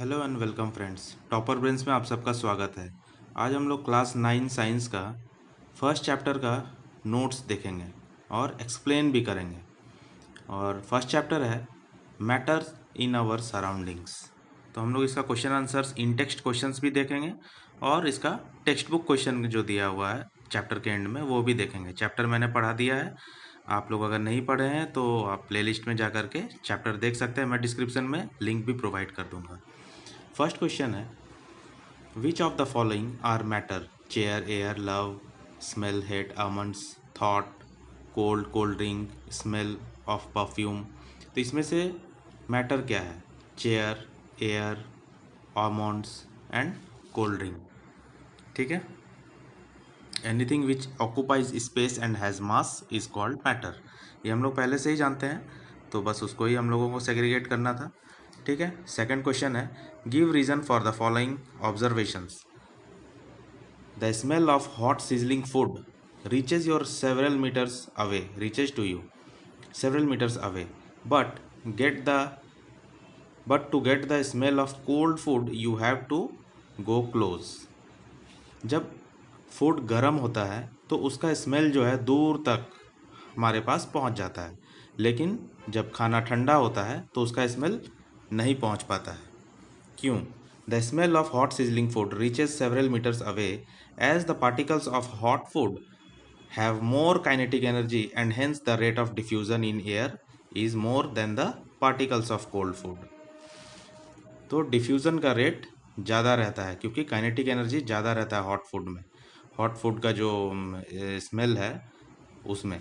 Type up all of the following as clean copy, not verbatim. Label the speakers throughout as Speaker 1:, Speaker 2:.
Speaker 1: Hello and welcome friends. Topper brains में आप सबका स्वागत है। आज हम लोग क्लास 9 साइंस का फर्स्ट चैप्टर का नोट्स देखेंगे और एक्सप्लेन भी करेंगे। और फर्स्ट चैप्टर है मैटर इन आवर सराउंडिंग्स। तो हम लोग इसका question answers in text questions भी देखेंगे और इसका टेक्स्ट बुक क्वेश्चन जो दिया हुआ है चैप्टर के एंड में वो भी देखेंगे। चैप्टर मैंने पढ़ा दिया है, आप लोग अगर नहीं पढ़े हैं तो आप प्लेलिस्ट में जा कर के चैप्टर देख सकते हैं। मैं डिस्क्रिप्शन में लिंक भी प्रोवाइड कर दूंगा। फर्स्ट क्वेश्चन है, which of the following are matter? Chair, air, love, smell, hate, almonds, thought, cold, cold drink, smell of perfume. तो इसमें से मैटर क्या है? Chair, air, almonds and cold drink. ठीक है। Anything which occupies space and has mass is called matter. ये हम लोग पहले से ही जानते हैं, तो बस उसको ही हम लोगों को सेग्रीगेट करना था। ठीक है। सेकंड क्वेश्चन है, give reason for the following observations. The smell of hot sizzling food reaches your several meters away, reaches to you several meters away, but to get the smell of cold food you have to go close. जब food गर्म होता है तो उसका smell जो है दूर तक हमारे पास पहुंच जाता है, लेकिन जब खाना ठंडा होता है तो उसका स्मेल नहीं पहुंच पाता है। क्यों? The smell of hot sizzling food reaches several meters away as the particles of hot food have more kinetic energy and hence the rate of diffusion in air is more than the particles of cold food. तो diffusion का rate ज़्यादा रहता है क्योंकि kinetic energy ज़्यादा रहता है hot food में, हॉट फूड का जो स्मेल है उसमें।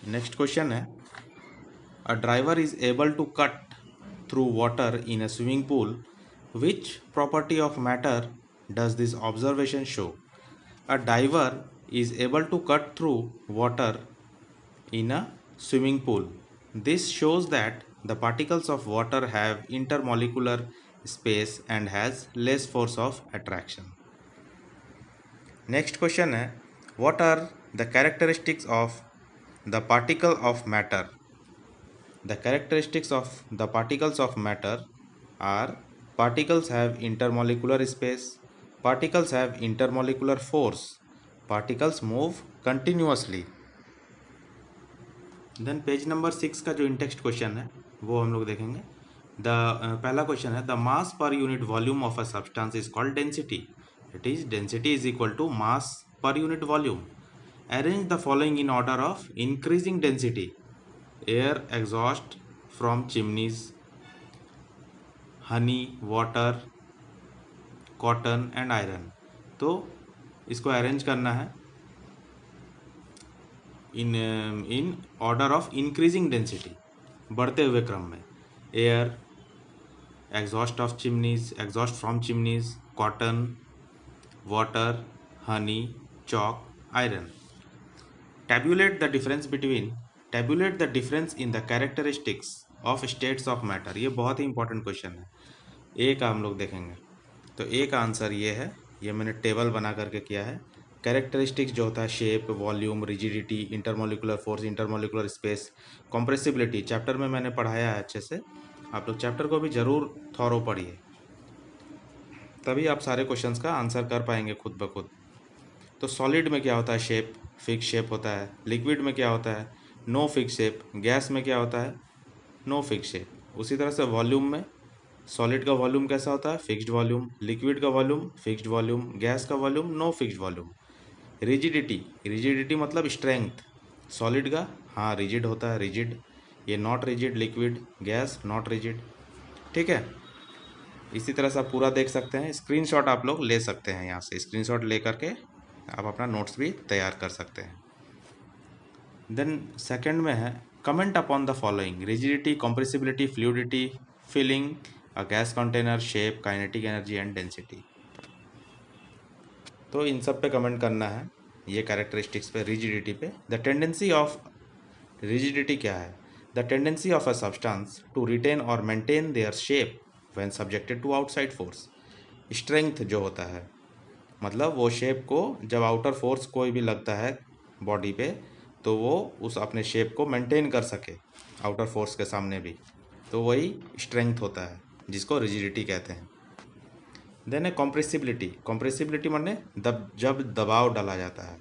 Speaker 1: नेक्स्ट क्वेश्चन है, a driver is able to cut through water in a swimming pool. Which property of matter does this observation show? A diver is able to cut through water in a swimming pool. This shows that the particles of water have intermolecular space and has less force of attraction. Next question है, what are the characteristics of the particle of matter? The characteristics of the particles of matter are: particles have intermolecular space, particles have intermolecular force, particles move continuously. Then page number 6 का जो in-text question है वो हम लोग देखेंगे। पहला question है, the mass per unit volume of a substance is called density. It is density is equal to mass per unit volume. Arrange the following in order of increasing density: air exhaust from chimneys, honey, water, cotton and iron. तो इसको arrange करना है इन order of increasing density, बढ़ते हुए क्रम में। Air, exhaust of chimneys, exhaust from chimneys, cotton, water, Honey, chalk, iron. tabulate the difference in the characteristics of states of matter. ये बहुत ही इंपॉर्टेंट क्वेश्चन है। ए का हम लोग देखेंगे, तो ए का आंसर ये है, ये मैंने टेबल बना करके किया है। कैरेक्टरिस्टिक्स जो होता है shape, volume, rigidity, intermolecular force, intermolecular space, compressibility, chapter में मैंने पढ़ाया है अच्छे से। आप लोग चैप्टर को भी ज़रूर थॉरो पढ़िए, तभी आप सारे क्वेश्चंस का आंसर कर पाएंगे खुद ब खुद। तो सॉलिड में क्या होता है? शेप, फिक्स शेप होता है। लिक्विड में क्या होता है? No fix shape. गैस में क्या होता है? No fix shape. उसी तरह से वॉल्यूम में सॉलिड का वॉल्यूम कैसा होता है? Fixed volume. लिक्विड का वॉल्यूम फिक्स्ड वॉल्यूम। गैस का volume no fixed volume. Rigidity मतलब स्ट्रेंथ, सॉलिड का हाँ रिजिड होता है, रिजिड। ये not rigid liquid, gas not rigid. ठीक है। इसी तरह से आप पूरा देख सकते हैं। स्क्रीनशॉट आप लोग ले सकते हैं, यहाँ से स्क्रीनशॉट ले करके आप अपना नोट्स भी तैयार कर सकते हैं। देन सेकंड में है, comment upon the following: rigidity, compressibility, fluidity, filling a gas container, shape, kinetic energy and density. तो इन सब पे कमेंट करना है, ये कैरेक्टरिस्टिक्स पे, रिजिडिटी पे। द टेंडेंसी ऑफ रिजिडिटी क्या है? The tendency of a substance to retain और maintain their shape when subjected to outside force. Strength जो होता है मतलब वो शेप को जब आउटर फोर्स कोई भी लगता है बॉडी पे तो वो उस अपने शेप को मेंटेन कर सके आउटर फोर्स के सामने भी। तो वही स्ट्रेंथ होता है जिसको रिजिडिटी कहते हैं। देन है कॉम्प्रेसिबिलिटी। कॉम्प्रेसिबिलिटी माने जब दबाव डाला जाता है।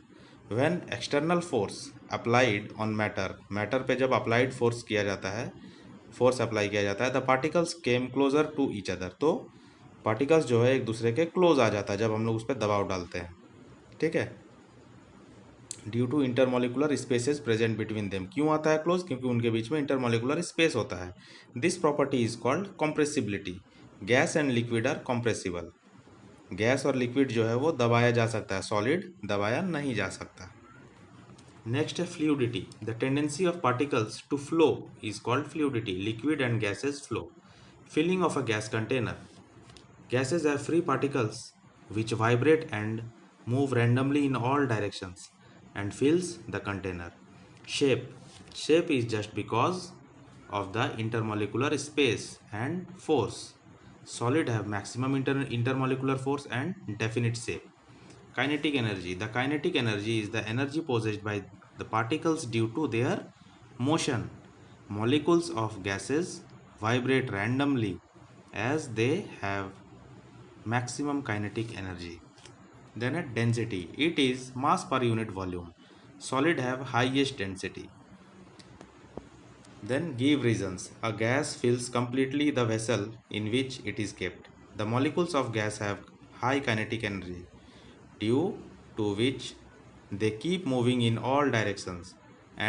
Speaker 1: When external force applied on matter, matter पे जब अप्लाइड फोर्स किया जाता है, फोर्स अप्लाई किया जाता है, the particles came closer to each other, तो पार्टिकल्स जो है एक दूसरे के क्लोज आ जाता है जब हम लोग उस पर दबाव डालते हैं। ठीक है, due to intermolecular spaces present between them. क्यों आता है क्लोज? क्योंकि उनके बीच में इंटरमोलिकुलर स्पेस होता है। This property is called compressibility. Gas and liquid are compressible. Gas और लिक्विड जो है वो दबाया जा सकता है, सॉलिड दबाया नहीं जा सकता। नेक्स्ट है fluidity. The tendency of particles to flow is called fluidity. Liquid and gases flow. Filling of a gas container. Gases have free particles which vibrate and move randomly in all directions and fills the container. Shape. Shape is just because of the intermolecular space and force. Solid have maximum intermolecular force and definite shape. Kinetic energy. The kinetic energy is the energy possessed by the particles due to their motion. Molecules of gases vibrate randomly as they have maximum kinetic energy. Then at density, it is mass per unit volume. Solid have highest density. Then give reasons. A gas fills completely the vessel in which it is kept. The molecules of gas have high kinetic energy, due to which they keep moving in all directions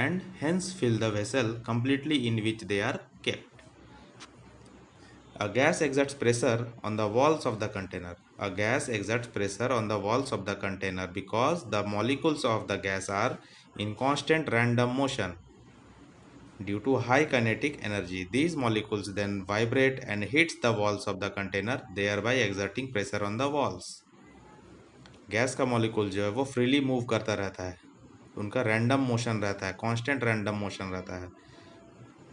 Speaker 1: and hence fill the vessel completely in which they are kept. A gas exerts pressure on the walls of the container. A gas exerts pressure on the walls of the container because the molecules of the gas are in constant random motion due to high kinetic energy. These molecules then vibrate and hits the walls of the container, thereby exerting pressure on the walls. Gas का molecule जो है वो freely move करता रहता है, उनका random motion रहता है, कांस्टेंट रैंडम मोशन रहता है,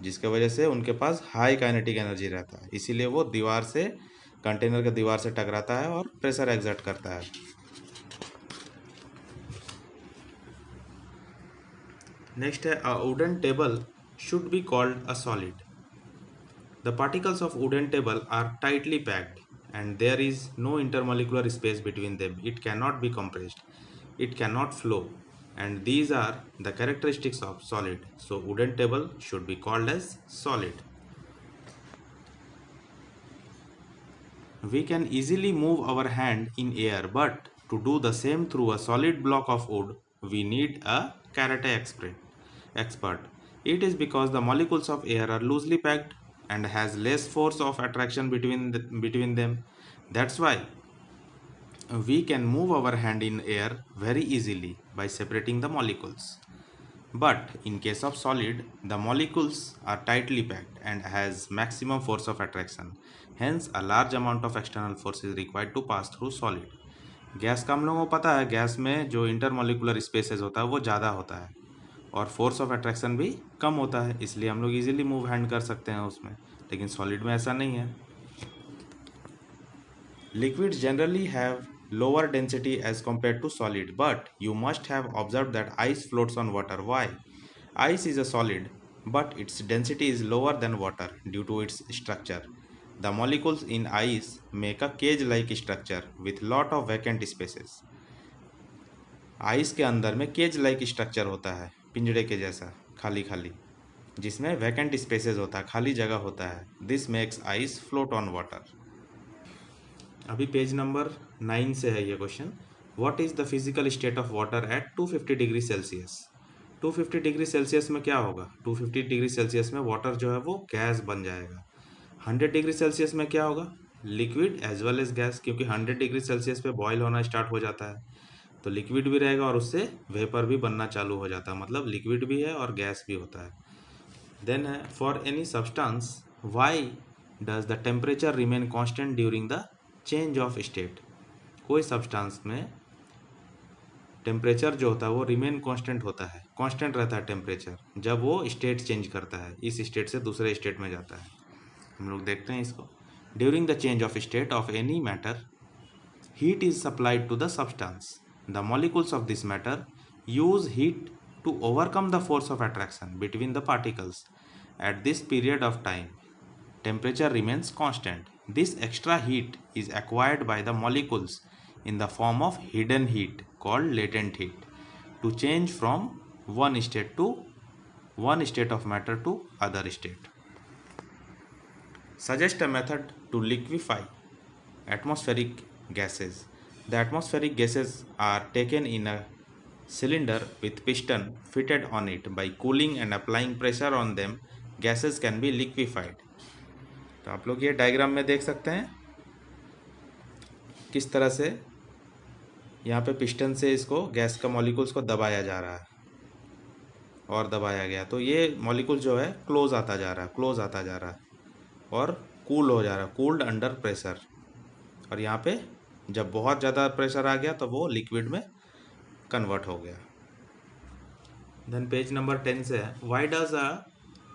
Speaker 1: जिसके वजह से उनके पास हाई काइनेटिक एनर्जी रहता है, इसीलिए वो दीवार से, कंटेनर के दीवार से टकराता है और प्रेशर एक्सर्ट करता है। नेक्स्ट है a wooden table should be called a solid. The particles of wooden table are tightly packed and there is no intermolecular space between them. It cannot be compressed, it cannot flow, and these are the characteristics of solid. So wooden table should be called as solid. We can easily move our hand in air, but to do the same through a solid block of wood, we need a karate expert. It is because the molecules of air are loosely packed and has less force of attraction between them. That's why we can move our hand in air very easily by separating the molecules. But in case of solid, the molecules are tightly packed and has maximum force of attraction. Hence, a large amount of external force is required to pass through solid. Gas का हम लोगों को पता है, gas में जो intermolecular spaces होता है वो ज़्यादा होता है और फोर्स ऑफ अट्रैक्शन भी कम होता है, इसलिए हम लोग इजीली मूव हैंड कर सकते हैं उसमें, लेकिन सॉलिड में ऐसा नहीं है। Liquids generally have lower density as compared to solid, but you must have observed that ice floats on water. Why? Ice is a solid, but its density is lower than water due to its structure. The molecules in ice make a cage-like structure with lot of vacant spaces. Ice के अंदर में cage like structure होता है, पिंजड़े के जैसा खाली खाली, जिसमें वैकेंट स्पेसेस होता है, खाली जगह होता है. This makes ice float on water. अभी पेज नंबर 9 से है ये question. What is the physical state of water at 250 degree Celsius. 250 degree Celsius में क्या होगा? 250 डिग्री सेल्सियस में वाटर जो है वो गैस बन जाएगा. 100 डिग्री सेल्सियस में क्या होगा? Liquid as well as gas, क्योंकि 100 डिग्री सेल्सियस पे बॉयल होना स्टार्ट हो जाता है, तो लिक्विड भी रहेगा और उससे वेपर भी बनना चालू हो जाता है, मतलब लिक्विड भी है और गैस भी होता है. देन है for any substance why does the temperature remain constant during the change of state. कोई सब्सटेंस में टेम्परेचर जो होता है वो रिमेन कांस्टेंट होता है, कांस्टेंट रहता है टेम्परेचर जब वो स्टेट चेंज करता है, इस स्टेट से दूसरे स्टेट में जाता है. हम लोग देखते हैं इसको. During the change of state of any matter heat is supplied to the substance. The molecules of this matter use heat to overcome the force of attraction between the particles at this period of time. temperature remains constant. This extra heat is acquired by the molecules in the form of hidden heat called latent heat to change from one state of matter to other state. Suggest a method to liquefy atmospheric gases. The atmospheric gases are taken in a cylinder with piston fitted on it. By cooling and applying pressure on them, gases can be liquefied. तो आप लोग ये diagram में देख सकते हैं किस तरह से यहाँ पे पिस्टन से इसको गैस का मॉलिक्यूल्स को दबाया जा रहा है और दबाया गया, तो ये मॉलिक्यूल जो है क्लोज आता जा रहा है और कूल हो जा रहा है, कूल्ड अंडर प्रेशर। और यहाँ पे जब बहुत ज़्यादा प्रेशर आ गया तो वो लिक्विड में कन्वर्ट हो गया। देन पेज नंबर 10 से है, why does a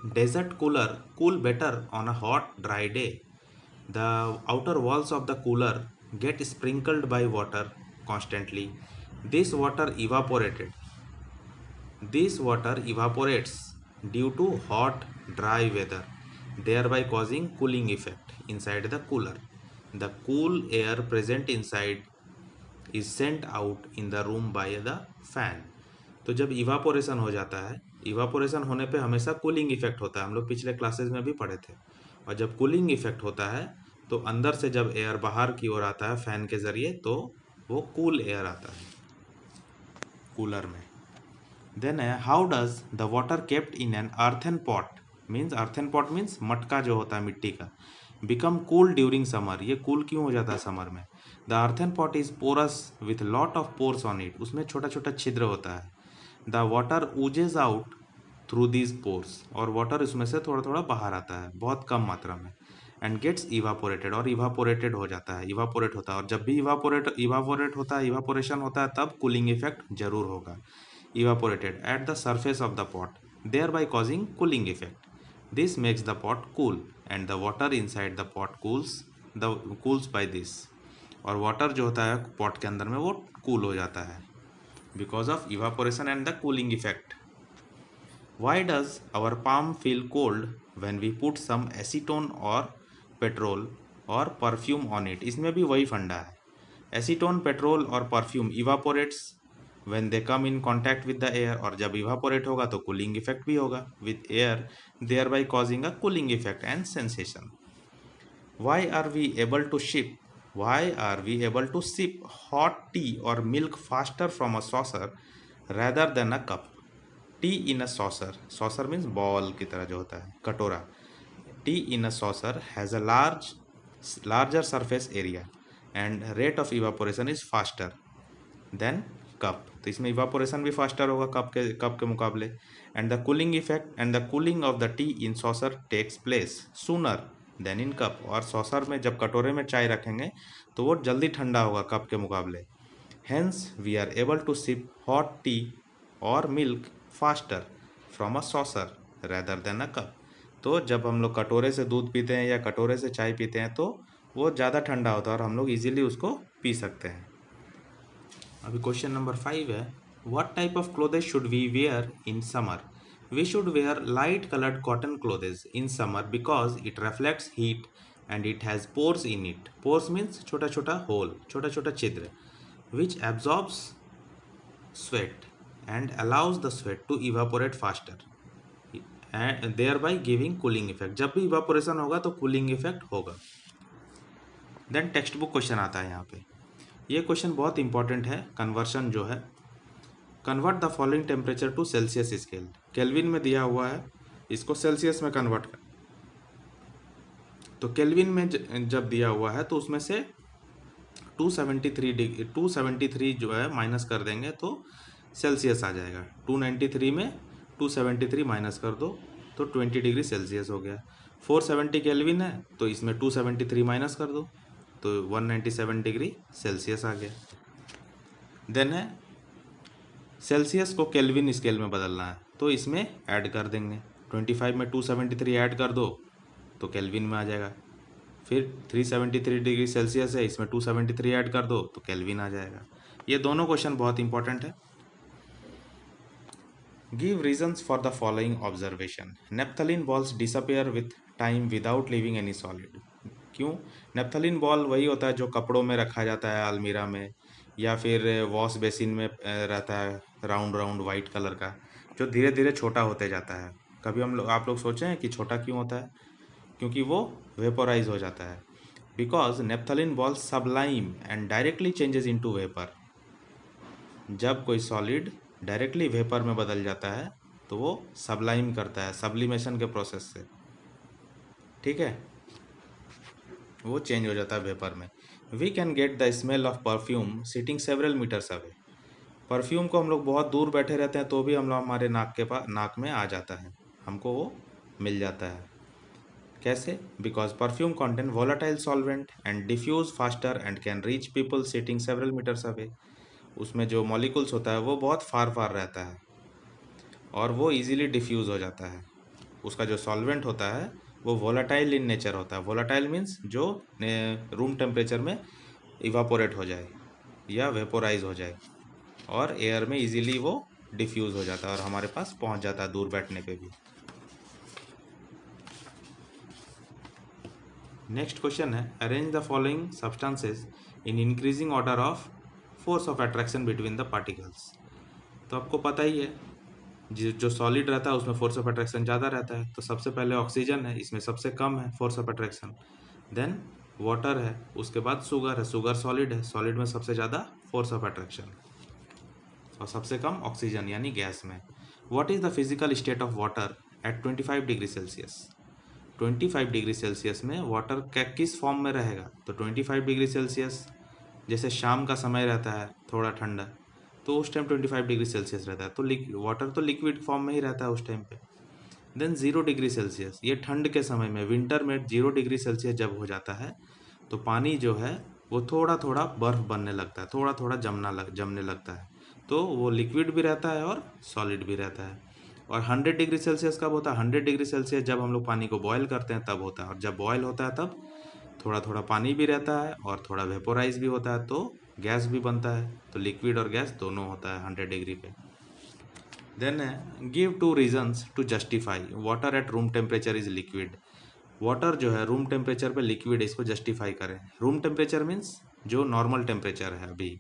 Speaker 1: desert cooler cool better on a hot dry day? The outer walls of the cooler get sprinkled by water constantly. This water evaporates due to hot dry weather, thereby causing cooling effect inside the cooler. The cool air present inside is sent out in the room by the fan. तो जब evaporation हो जाता है, evaporation होने पे हमेशा cooling effect होता है, हम लोग पिछले क्लासेस में भी पढ़े थे। और जब कूलिंग इफेक्ट होता है तो अंदर से जब एयर बाहर की ओर आता है फैन के ज़रिए तो वो कूल एयर आता है कूलर में। देन है, how does the water kept in an earthen pot, earthen pot means मटका जो होता है मिट्टी का, बिकम कूल ड्यूरिंग समर, ये कूल क्यों हो जाता है समर में? The earthen pot is porous with lot of pores on it, उसमें छोटा छोटा छिद्र होता है। The water oozes out through these pores, और वाटर इसमें से थोड़ा थोड़ा बाहर आता है बहुत कम मात्रा में, एंड गेट्स इवापोरेटेड, और इवापोरेटेड हो जाता है, इवापोरेट होता है। और जब भी इवापोरेट होता है, इवापोरेशन होता है, तब कूलिंग इफेक्ट जरूर होगा। Evaporated at the surface of the pot, thereby causing cooling effect. This makes the pot cool and the water inside the pot cools by this. और वाटर जो होता है पॉट के अंदर में वो कूल हो जाता है because of evaporation and the cooling effect. Why does our palm feel cold when we put some acetone और पेट्रोल और परफ्यूम ऑन इट? इसमें भी वही फंडा है। एसीटोन, पेट्रोल और perfume evaporates when they come in contact with the air, और जब इवापोरेट होगा तो कूलिंग इफेक्ट भी होगा with air, thereby causing a cooling effect and sensation. Why are we able to sip hot tea or milk faster from a saucer rather than a cup? Tea in a saucer means ball की तरह जो होता है, कटोरा। Tea in a saucer has a larger surface area and rate of evaporation is faster than cup, तो इसमें evaporation भी faster होगा कप के मुकाबले। And the cooling effect and the cooling of the tea in saucer takes place sooner than in cup, और saucer में जब कटोरे में चाय रखेंगे तो वो जल्दी ठंडा होगा कप के मुकाबले। Hence we are able to sip hot tea और milk faster from a saucer rather than a cup. तो जब हम लोग कटोरे से दूध पीते हैं या कटोरे से चाय पीते हैं तो वो ज़्यादा ठंडा होता है और हम लोग ईजिली उसको पी सकते हैं। अभी क्वेश्चन नंबर 5 है, what type of clothes should we wear in summer? We should wear light coloured cotton clothes in summer because it reflects heat and it has pores in it. Pores means छोटा छोटा hole, छोटा छोटा छिद्र, which absorbs sweat and allows the sweat to evaporate faster and thereby giving cooling effect. जब भी evaporation होगा तो cooling effect होगा। देन टेक्स्ट बुक क्वेश्चन आता है यहाँ पे, ये क्वेश्चन बहुत इंपॉर्टेंट है। कन्वर्शन जो है, convert the following temperature to Celsius scale. Kelvin में दिया हुआ है, इसको सेल्सियस में कन्वर्ट कर, तो केल्विन में जब दिया हुआ है तो उसमें से 273 जो है माइनस कर देंगे तो सेल्सियस आ जाएगा। 293 में 273 माइनस कर दो तो 20 डिग्री सेल्सियस हो गया। 470 केल्विन है तो इसमें 273 माइनस कर दो तो 197 डिग्री सेल्सियस आ गया। देन है सेल्सियस को केल्विन स्केल में बदलना है तो इसमें ऐड कर देंगे। 25 में 273 ऐड कर दो तो केल्विन में आ जाएगा। फिर 373 डिग्री सेल्सियस है, इसमें 273 ऐड कर दो तो केल्विन आ जाएगा। ये दोनों क्वेश्चन बहुत इंपॉर्टेंट है। Give reasons for the following observation. Naphthalene balls disappear with time without leaving any solid. क्यों? नेप्थलीन बॉल वही होता है जो कपड़ों में रखा जाता है अलमीरा में, या फिर वॉश बेसिन में रहता है, राउंड राउंड वाइट कलर का, जो धीरे धीरे छोटा होते जाता है। कभी आप लोग सोचे हैं कि छोटा क्यों होता है? क्योंकि वो वेपोराइज हो जाता है। Because naphthalene ball Sublime and directly changes into vapour. जब कोई सॉलिड डायरेक्टली वेपर में बदल जाता है तो वो सबलाइम करता है, सब्लिमेशन के प्रोसेस से, ठीक है, वो चेंज हो जाता है वेपर में। We can get the smell of perfume sitting several metres away. Perfume को हम लोग बहुत दूर बैठे रहते हैं तो भी हम लोग हमारे नाक में आ जाता है, हमको वो मिल जाता है। कैसे? Because perfume contain volatile solvent and diffuse faster and can reach people sitting several metres away. उसमें जो मॉलिक्यूल्स होता है वो बहुत फार फार रहता है और वो इजीली डिफ्यूज़ हो जाता है। उसका जो सॉल्वेंट होता है वो वोलाटाइल इन नेचर होता है। वोलाटाइल मीन्स जो रूम टेम्परेचर में इवापोरेट हो जाए या वेपोराइज हो जाए, और एयर में इजीली वो डिफ्यूज़ हो जाता है और हमारे पास पहुंच जाता है दूर बैठने पे भी। नेक्स्ट क्वेश्चन है, arrange the following substances in increasing order of force of attraction between the particles. तो आपको पता ही है जो सॉलिड रहता है उसमें फोर्स ऑफ अट्रैक्शन ज़्यादा रहता है। तो सबसे पहले ऑक्सीजन है, इसमें सबसे कम है force of attraction. Then water है, उसके बाद शुगर है, शुगर सॉलिड है, सॉलिड में सबसे ज़्यादा फोर्स ऑफ अट्रैक्शन, और सबसे कम ऑक्सीजन यानी गैस में। What is the physical state of water at 25 degree Celsius. 25 degree Celsius में वाटर किस फॉर्म में रहेगा? तो 25 डिग्री सेल्सियस, जैसे शाम का समय रहता है थोड़ा ठंडा, तो उस टाइम 25 डिग्री सेल्सियस रहता है, तो वाटर तो लिक्विड फॉर्म में ही रहता है उस टाइम पे। देन 0 डिग्री सेल्सियस, ये ठंड के समय में, विंटर में 0 डिग्री सेल्सियस जब हो जाता है तो पानी जो है वो थोड़ा थोड़ा बर्फ़ बनने लगता है, थोड़ा थोड़ा जमने लगता है, तो वो लिक्विड भी रहता है और सॉलिड भी रहता है। और 100 डिग्री सेल्सियस कब होता है? 100 डिग्री सेल्सियस जब हम लोग पानी को बॉयल करते हैं तब होता है, और जब बॉयल होता है तब थोड़ा थोड़ा पानी भी रहता है और थोड़ा वेपोराइज भी होता है, तो गैस भी बनता है। तो लिक्विड और गैस दोनों होता है 100 डिग्री पे। Then give 2 reasons to justify water at room temperature is liquid. Water जो है रूम टेम्परेचर पे लिक्विड है, इसको जस्टिफाई करें। रूम टेम्परेचर मीन्स जो नॉर्मल टेम्परेचर है अभी,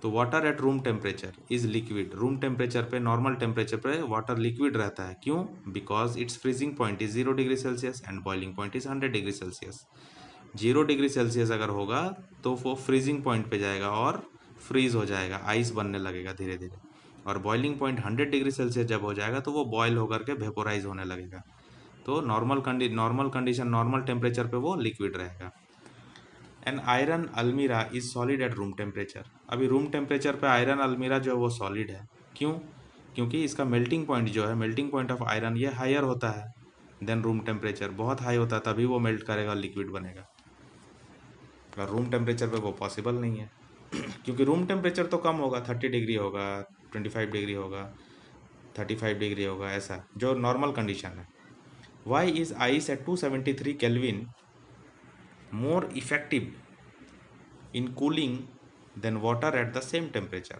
Speaker 1: तो water at room temperature is liquid. Room temperature पे, नॉर्मल टेम्परेचर पे वाटर लिक्विड रहता है। क्यों? Because it's freezing point is 0 degree Celsius and boiling point is 100 degree Celsius. 0 degree Celsius अगर होगा तो वो फ्रीजिंग पॉइंट पे जाएगा और फ्रीज हो जाएगा, आइस बनने लगेगा धीरे धीरे। और बॉइलिंग पॉइंट 100 डिग्री सेल्सियस जब हो जाएगा तो वो बॉयल होकर के वेपोराइज होने लगेगा। तो नॉर्मल कंडीशन, नॉर्मल टेम्परेचर पे वो लिक्विड रहेगा। एन आयरन अलमीरा is solid at room temperature. अभी रूम टेम्परेचर पे आयरन अलमीरा जो है वो सॉलिड है। क्यों? क्योंकि इसका मेल्टिंग पॉइंट जो है, मेल्टिंग पॉइंट ऑफ आयरन, ये हायर होता है देन रूम टेम्परेचर, बहुत हाई होता है, तभी वो मेल्ट करेगा, लिक्विड बनेगा। और रूम टेम्परेचर पे वो पॉसिबल नहीं है क्योंकि रूम टेम्परेचर तो कम होगा, 30 डिग्री होगा, 25 डिग्री होगा, 35 डिग्री होगा, ऐसा जो नॉर्मल कंडीशन है। Why is ice at 273 Kelvin more effective in cooling than water at the same temperature?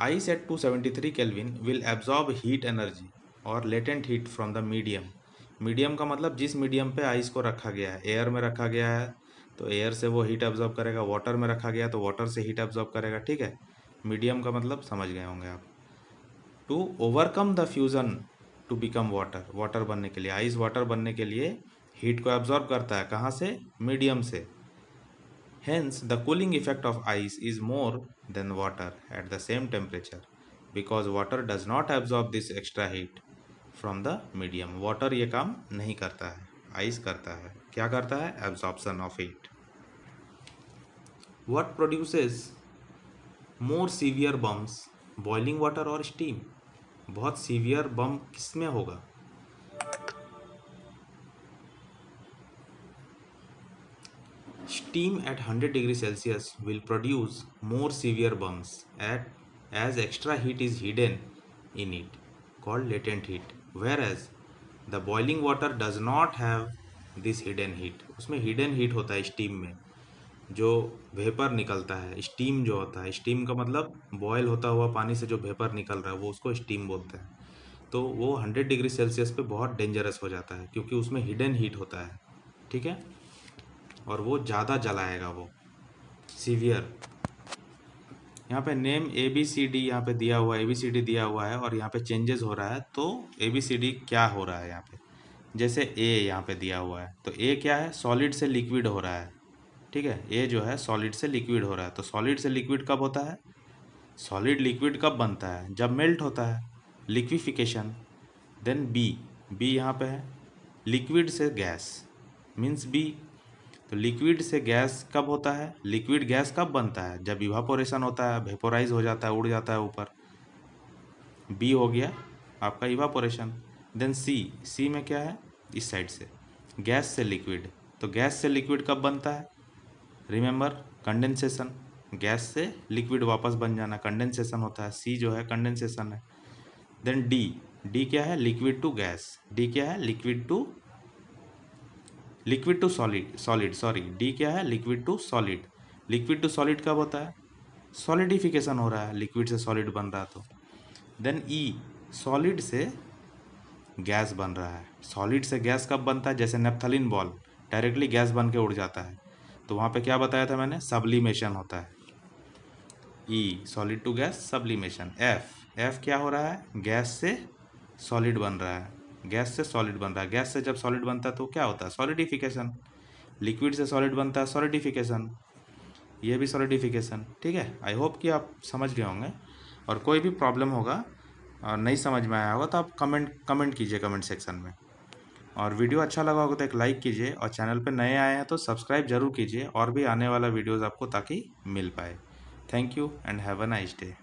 Speaker 1: Ice at 273 Kelvin will absorb heat energy और latent heat from the medium. Medium का मतलब जिस medium पे ice को रखा गया है, एयर में रखा गया है तो एयर से वो हीट एब्जॉर्ब करेगा, वाटर में रखा गया तो वाटर से हीट एब्जॉर्ब करेगा, ठीक है। मीडियम का मतलब समझ गए होंगे आप। To overcome the fusion to become water, water बनने के लिए, आइस वाटर बनने के लिए हीट को एब्जॉर्ब करता है, कहाँ से? मीडियम से। Hence, the cooling effect of ice is more than water at the same temperature because water does not absorb this extra heat from the medium. Water ये काम नहीं करता है, ice करता है। क्या करता है? Absorption of heat. What produces more severe bumps, boiling water or steam? बहुत सीवियर बम किस में होगा? Steam at 100 degree Celsius will produce more severe bumps as extra heat is hidden in it, called latent heat, whereas the boiling water does not have this hidden heat. उसमें hidden heat होता है steam में, जो vapour निकलता है, steam जो होता है, स्टीम का मतलब बॉयल होता हुआ पानी से जो वेपर निकल रहा है वो उसको स्टीम बोलते हैं। तो वो 100 डिग्री सेल्सियस पे बहुत डेंजरस हो जाता है, क्योंकि उसमें हिडन हीट होता है, ठीक है, और वो ज़्यादा जलाएगा, वो सीवियर। यहाँ पे name A B C D यहाँ पे दिया हुआ है, ए बी सी डी दिया हुआ है, और यहाँ पे चेंजेस हो रहा है, तो ए बी सी डी क्या हो रहा है यहाँ पे, जैसे ए यहाँ पे दिया हुआ है, तो ए क्या है, सॉलिड से लिक्विड हो रहा है, ठीक है, ए जो है सॉलिड से लिक्विड हो रहा है। तो सॉलिड से लिक्विड कब होता है, सॉलिड लिक्विड कब बनता है, जब मेल्ट होता है, लिक्विफिकेशन। देन बी, बी यहाँ पे है, लिक्विड से गैस, मीन्स बी। तो लिक्विड से गैस कब होता है, लिक्विड गैस कब बनता है, जब इवापोरेशन होता है, वेपोराइज हो जाता है, उड़ जाता है ऊपर, बी हो गया आपका इवापोरेशन। देन सी, सी में क्या है, इस साइड से गैस से लिक्विड, तो गैस से लिक्विड कब बनता है, रिमेंबर कंडेंसेशन, गैस से लिक्विड वापस बन जाना कंडेंसेशन होता है, सी जो है कंडेंसेशन है। देन डी, डी क्या है, लिक्विड टू गैस, डी क्या है, liquid to solid, solid sorry, D क्या है, liquid to solid. Liquid to solid कब होता है, सॉलिडिफिकेशन हो रहा है, लिक्विड से सॉलिड बन रहा है तो। देन ई, सॉलिड से गैस बन रहा है, सॉलिड से गैस कब बनता है, जैसे नेप्थलीन बॉल डायरेक्टली गैस बन के उड़ जाता है, तो वहाँ पे क्या बताया था मैंने, सब्लिमेशन होता है। E, solid to gas, sublimation. F, F क्या हो रहा है, गैस से सॉलिड बन रहा है, गैस से सॉलिड बन रहा है, गैस से जब सॉलिड बनता है तो क्या होता है, सॉलिडिफिकेशन। लिक्विड से सॉलिड बनता है, सॉलिडिफिकेशन, ये भी सॉलिडिफिकेशन, ठीक है। आई होप कि आप समझ गए होंगे, और कोई भी प्रॉब्लम होगा और नहीं समझ में आया होगा तो आप कमेंट कीजिए कमेंट सेक्शन में। और वीडियो अच्छा लगा होगा तो एक लाइक कीजिए, और चैनल पे नए आए हैं तो सब्सक्राइब जरूर कीजिए, और भी आने वाला वीडियोज़ आपको ताकि मिल पाए। Thank you and have a nice day.